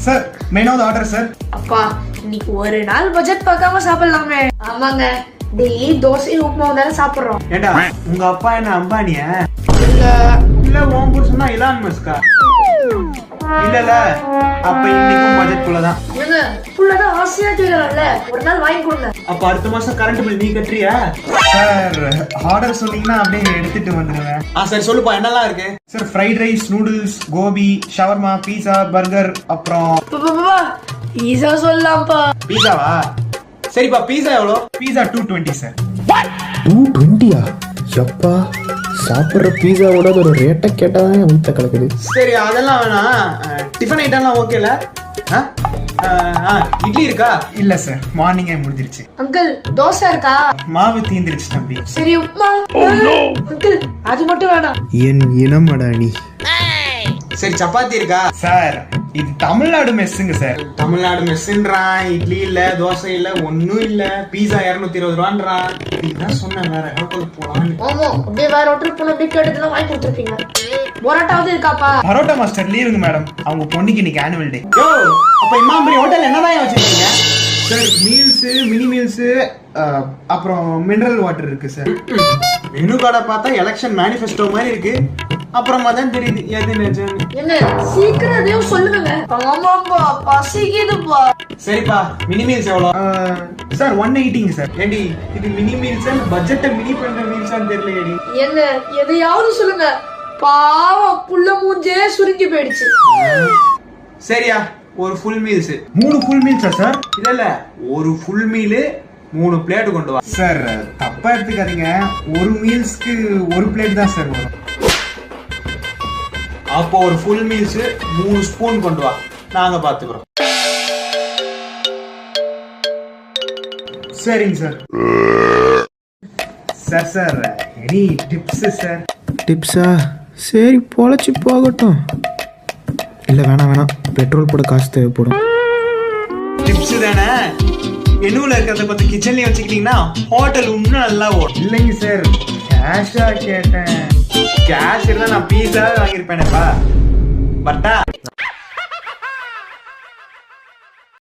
Sir மெயினாவது order sir. அப்பா இன்னைக்கு ஒரு நாள் பட்ஜெட் பார்க்காம சாப்பிடலாமே. ஆமாங்க, டெய்லி தோசை உப்புமா தானே சாப்பிடுறோம். ஏண்டா உங்க அப்பா என்ன அம்பானியா? இல்ல இல்ல உன் புருஷனா இலான் மஸ்கா? இல்லல, அப்ப இன்னைக்கும் பட்ஜெட்குள்ளதான். ஏங்க புள்ளதான் ஆசையா கேக்குறாங்கல்ல, ஒரு நாள் வாங்கி கொடுங்க. அப்ப அடுத்த மாசம் கரண்ட் பில் நீ கட்டுறியா? சார் ஆர்டர் சொன்னீங்கன்னா அப்படியே எடுத்துட்டு வந்துடுவேன். சரி சொல்லுப்பா, என்னெல்லாம் இருக்கு? Sir fried rice, noodles, gobi, shawarma, pizza, burger, அப்புறம் பீஸா சொல்லலாம்ப்பா. பீஸாவா? சரிப்பா, பீஸா எவ்வளோ? Pizza 220 sir. 220? எப்பா சாப்பிட்ற பீஸாவோட ஒரு ரேட்டை கேட்டாதான் வீட்டை கிடக்குது. சரி அதெல்லாம் வேணாம். டிஃபன் ஐட்டம்லாம் ஓகேல? இட்லி இருக்கா? இல்ல சார், மார்னிங்கே முடிஞ்சிருச்சு. அங்கிள் தோசை இருக்கா? மாவு தீந்துருச்சு தம்பி. சரி உப்புமா. அங்கிள் அது மட்டும் வேணாம். என் இனமடா நீ. சரி சப்பாத்தி இருக்கா? சார் இது தமிழ்நாடு மெஸ்ஸுங்க சார். தமிழ்நாடு மெஸ்ஸுன்றான், இட்லி இல்ல, தோசை இல்ல, ஒன்னும் இல்ல. பீஸா 220 ரூபான்றான். இதுதான் சொன்னேன், வேற ஹோட்டலுக்கு போலான்னு. ஆமா, அப்படியே வேற ஹோட்டலுக்கு போன அப்படியே கேட்டதுலாம் வாங்கி கொடுத்துருப்பீங்க. பரோட்டாவது இருக்காப்பா? பரோட்டா மாஸ்டர் லீவுங்க மேடம், அவங்க பொண்ணுக்கு இன்னைக்கு ஆனுவல் டே. யோ, அப்ப இமாம்பரி ஹோட்டல் என்னதான் வச்சிருக்கீங்க? சார் மீல்ஸ், மினி மீல்ஸ், அப்புறம் மினரல் வாட்டர் இருக்கு சார். மெனு கார்டை பார்த்தா எலெக்ஷன் மேனிஃபெஸ்டோ மாதிரி இருக்கு. அப்புறமா தான் தெரியுது எது நிஜம்னு. என்ன சீக்கிரம் அதையும் சொல்லுங்க. ஆமாப்பா பசிக்குதுப்பா. சரிப்பா, மினி மீல்ஸ் எவ்வளோ? சார் 180ங்க சார். ஏடி இது மினி மீல்ஸா பட்ஜெட்டை மினி பண்ற மீல்ஸான்னு தெரியல. ஏடி என்ன எதையாவது சொல்லுங்க. பாவம் புள்ள மூஞ்சே சுருங்கி போயிடுச்சு. சரியா, ஒரு ஃபுல் மீல்ஸ். 3 ஃபுல் மீல்ஸா சார்? இல்ல ஒரு ஃபுல் மீல் 3 பிளேட் கொண்டு வா. சார் தப்பா எடுத்துக்காதீங்க, ஒரு மீல்ஸ்க்கு ஒரு பிளேட் தான் சார் வரும். அப்போ ஒரு ஃபுல் மீல்ஸ் 3 ஸ்பூன் கொண்டு வா, நாங்க பாத்துக்கிறோம். சரிங்க sir. Sir sir any tips sir? டிப்ஸா? சரி பொழைச்சி போகட்டும். இல்லை வேணாம் வேணாம், பெட்ரோல் போட காசு தேவைப்படும். டிப்ஸ் தானே, மெனுவில் இருக்கிறத பத்தி கிச்சன்லயே வச்சுக்கிட்டீங்கன்னா ஹோட்டல் இன்னும் நல்லா ஓடும். இல்லைங்க சார், கேஷா கேட்டேன். கேஷ் இருந்தா நான் பீஸா வாங்கியிருப்பேனேப்பா. பட்டா